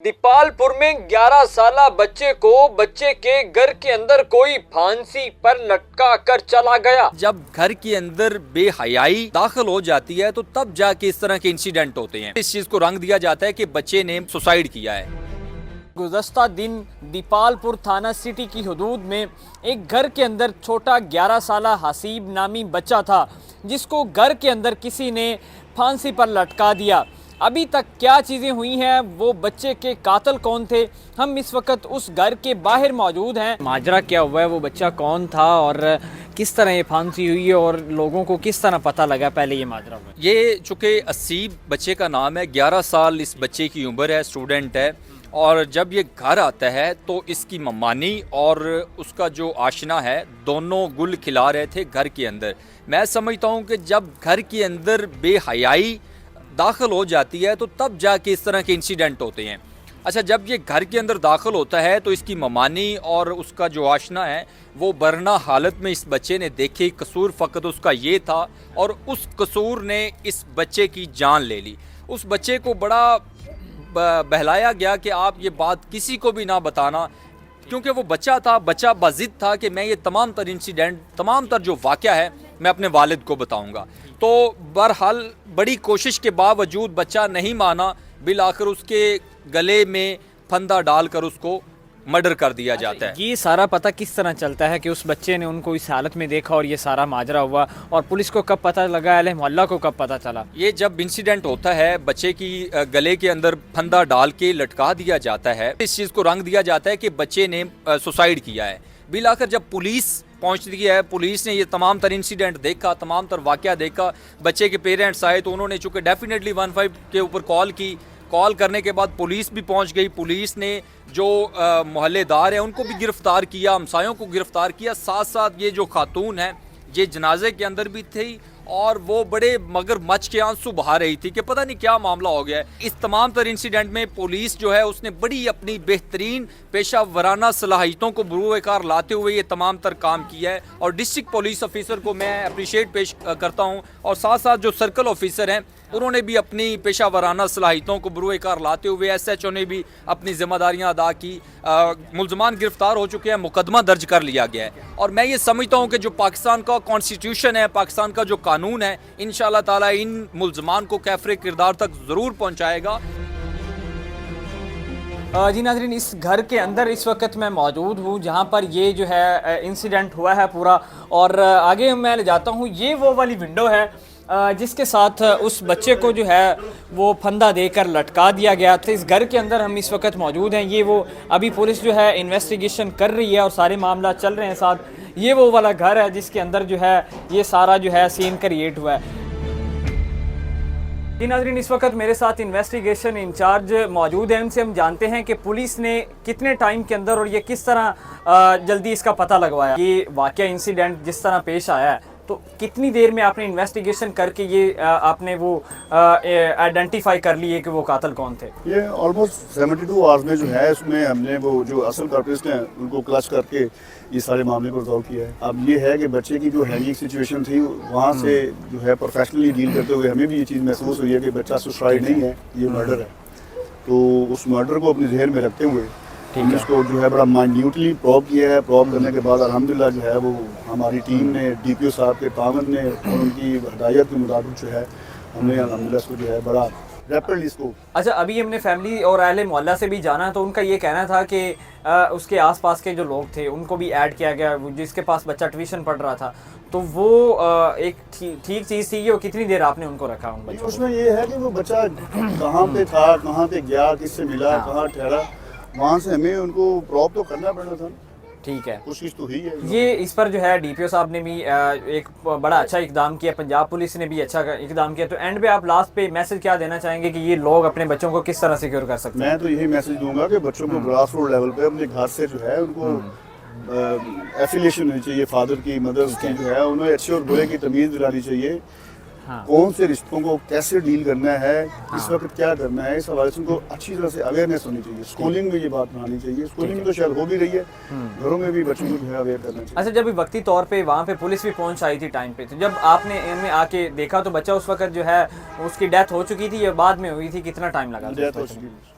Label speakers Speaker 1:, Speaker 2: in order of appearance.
Speaker 1: दीपालपुर में 11 साला बच्चे को बच्चे के घर के अंदर कोई फांसी पर लटका कर चला गया।
Speaker 2: जब घर के अंदर बेहयाई दाखिल हो जाती है तो तब जाके इस तरह के इंसिडेंट होते हैं। इस चीज को रंग दिया जाता है कि बच्चे ने सुसाइड किया है।
Speaker 1: गुज़श्ता दिन दीपालपुर थाना सिटी की हदूद में एक घर के अंदर छोटा 11 साला हसीब नामी बच्चा था, जिसको घर के अंदर किसी ने फांसी पर लटका दिया। अभी तक क्या चीज़ें हुई हैं, वो बच्चे के कातिल कौन थे, हम इस वक्त उस घर के बाहर मौजूद हैं। माजरा क्या हुआ है, वो बच्चा कौन था और किस तरह ये फांसी हुई है और लोगों को किस तरह पता लगा पहले ये माजरा हुआ।
Speaker 2: ये चूँकि असीब बच्चे का नाम है, 11 साल इस बच्चे की उम्र है, स्टूडेंट है। और जब ये घर आता है तो इसकी मम्मानी और उसका जो आशना है दोनों गुल खिला रहे थे घर के अंदर। मैं समझता हूँ कि जब घर के अंदर बेहयाई दाखिल हो जाती है तो तब जाके इस तरह के इंसिडेंट होते हैं। अच्छा, जब ये घर के अंदर दाखिल होता है तो इसकी ममानी और उसका जो आशना है वो बरना हालत में इस बच्चे ने देखी। कसूर फ़कत उसका ये था और उस कसूर ने इस बच्चे की जान ले ली। उस बच्चे को बड़ा बहलाया गया कि आप ये बात किसी को भी ना बताना, क्योंकि वो बच्चा था, बच्चा बाजिद था कि मैं ये तमाम तर इंसिडेंट, तमाम तर जो वाक़या है मैं अपने वालिद को बताऊंगा। तो बहरहाल बड़ी कोशिश के बावजूद बच्चा नहीं माना, बिल आखिर उसके गले में फंदा डालकर उसको मर्डर कर दिया जाता है।
Speaker 1: ये सारा पता किस तरह चलता है कि उस बच्चे ने उनको इस हालत में देखा और ये सारा माजरा हुआ, और पुलिस को कब पता लगा, अहले मोहल्ला को कब पता चला?
Speaker 2: ये जब इंसिडेंट होता है, बच्चे की गले के अंदर फंदा डाल के लटका दिया जाता है, इस चीज़ को रंग दिया जाता है कि बच्चे ने सुसाइड किया है। बिल आखिर जब पुलिस पहुंचती है, पुलिस ने ये तमाम तर इंसिडेंट देखा, तमाम तर वाक़या देखा, बच्चे के पेरेंट्स आए तो उन्होंने चूँकि डेफिनेटली 15 के ऊपर कॉल की। कॉल करने के बाद पुलिस भी पहुंच गई। पुलिस ने जो मोहल्लेदार हैं उनको भी गिरफ़्तार किया, हमसायों को गिरफ़्तार किया। साथ साथ ये जो खातून है ये जनाजे के अंदर भी थी और वो बड़े मगरमच्छ के आंसू बहा रही थी कि पता नहीं क्या मामला हो गया है। इस तमाम तर इंसिडेंट में पुलिस जो है उसने बड़ी अपनी बेहतरीन पेशा वराना सलाहियतों को बुरूकार लाते हुए ये तमाम तर काम किया है। और डिस्ट्रिक्ट पुलिस ऑफिसर को मैं अप्रिशिएट पेश करता हूँ, और साथ साथ जो सर्कल ऑफिसर हैं उन्होंने भी अपनी पेशा वराना सलाहियतों को बुरूकार लाते हुए, SHO ने भी अपनी जिम्मेदारियाँ अदा की। मुल्ज़मान गिरफ्तार हो चुके हैं, मुकदमा दर्ज कर लिया गया है। और मैं ये समझता हूँ कि जो पाकिस्तान का कॉन्स्टिट्यूशन है, पाकिस्तान का जो कानून है, इंशाअल्लाह ताला इन मुल्ज़मान को कैफ़रे किरदार तक ज़रूर पहुँचाएगा।
Speaker 1: जी नाज़रीन, इस घर के अंदर इस वक्त मैं मौजूद हूँ जहाँ पर ये जो है इंसिडेंट हुआ है पूरा, और आगे मैं ले जाता हूँ। ये वो वाली विंडो है जिसके साथ उस बच्चे को जो है वो फंदा देकर लटका दिया गया था। इस घर के अंदर हम इस वक्त मौजूद हैं। ये वो अभी पुलिस जो है इन्वेस्टिगेशन कर रही है और सारे मामला चल रहे हैं साथ। ये वो वाला घर है जिसके अंदर जो है ये सारा जो है सीन क्रिएट हुआ है। जी नाज़रीन, इस वक्त मेरे साथ इन्वेस्टिगेशन इंचार्ज मौजूद हैं, उनसे हम जानते हैं कि पुलिस ने कितने टाइम के अंदर और ये किस तरह जल्दी इसका पता लगवाया। ये वाक़या इंसिडेंट जिस तरह पेश आया है तो कितनी देर में आपने इन्वेस्टिगेशन करके ये आपने वो आइडेंटिफाई कर लिए कि वो कातिल कौन थे?
Speaker 3: ये ऑलमोस्ट 72 आवर्स में जो है इसमें हमने वो जो असल कल्प्रिट्स हैं उनको क्लच करके ये सारे मामले को रिजॉल्व किया है। अब ये है कि बच्चे की जो हैंगिंग सिचुएशन थी वहाँ से जो है प्रोफेशनली डील करते हुए हमें भी ये चीज़ महसूस हुई है कि बच्चा सुसाइड नहीं है, ये मर्डर है। तो उस मर्डर को अपने जहन में रखते हुए इसको जो है बड़ा माइन्यूटली प्रॉब किया है। प्रॉब करने के बाद अल्हम्दुलिल्लाह जो है वो हमारी टीम ने, DPO साहब के तावन ने और उनकी हदायत के मुताबिक जो है हमने अल्हम्दुलिल्लाह इसको जो है बड़ा रैपिडली इसको।
Speaker 1: अच्छा, अभी हमने फैमिली और अहले मोहल्ला से भी जाना, तो उनका ये कहना था कि उसके आसपास के जो लोग थे उनको भी ऐड किया गया, जिसके पास बच्चा ट्यूशन पढ़ रहा था, तो वो एक ठीक चीज़ थी। वो कितनी देर आपने उनको रखा उन बच्चों?
Speaker 3: उसमें ये है कि वो बच्चा कहाँ पे था, कहाँ पे गया, किससे मिला, कहाँ ठहरा, वहाँ से हमें उनको प्रॉप तो करना पड़ना था।
Speaker 1: ठीक है,
Speaker 3: कोशिश तो ही है।
Speaker 1: ये इस पर जो है DPO साहब ने भी एक बड़ा अच्छा इकदाम किया, पंजाब पुलिस ने भी अच्छा इकदाम किया। तो एंड पे आप लास्ट पे मैसेज क्या देना चाहेंगे कि ये लोग अपने बच्चों को किस तरह सिक्योर कर सकते हैं?
Speaker 3: मैं तो यही मैसेज दूंगा कि बच्चों को ग्रास रूट लेवल पे अपने घर से जो है उनको एफिलिएशन होनी चाहिए, फादर की, मदर की जो है उन्हें अच्छे और बुरे की तमीज़ दिलानी चाहिए।
Speaker 1: हाँ।
Speaker 3: कौन से रिश्तों को कैसे डील करना है, इस वक्त क्या करना है, इस हवाले से उनको अच्छी तरह से अवेयरनेस होनी चाहिए। स्कूलिंग में ये बात बनानी चाहिए। स्कूलिंग में तो शायद हो भी रही है, घरों में भी बच्चों को जो है अवेयर करना चाहिए।
Speaker 1: अच्छा, जब वक्ती तौर पे वहाँ पे पुलिस भी पहुँच आई थी टाइम पे, तो जब आपने इनमें आके देखा तो बच्चा उस वक्त जो है उसकी डेथ हो चुकी थी या बाद में हुई थी, कितना टाइम लगा?
Speaker 3: डेथ हो चुकी थी।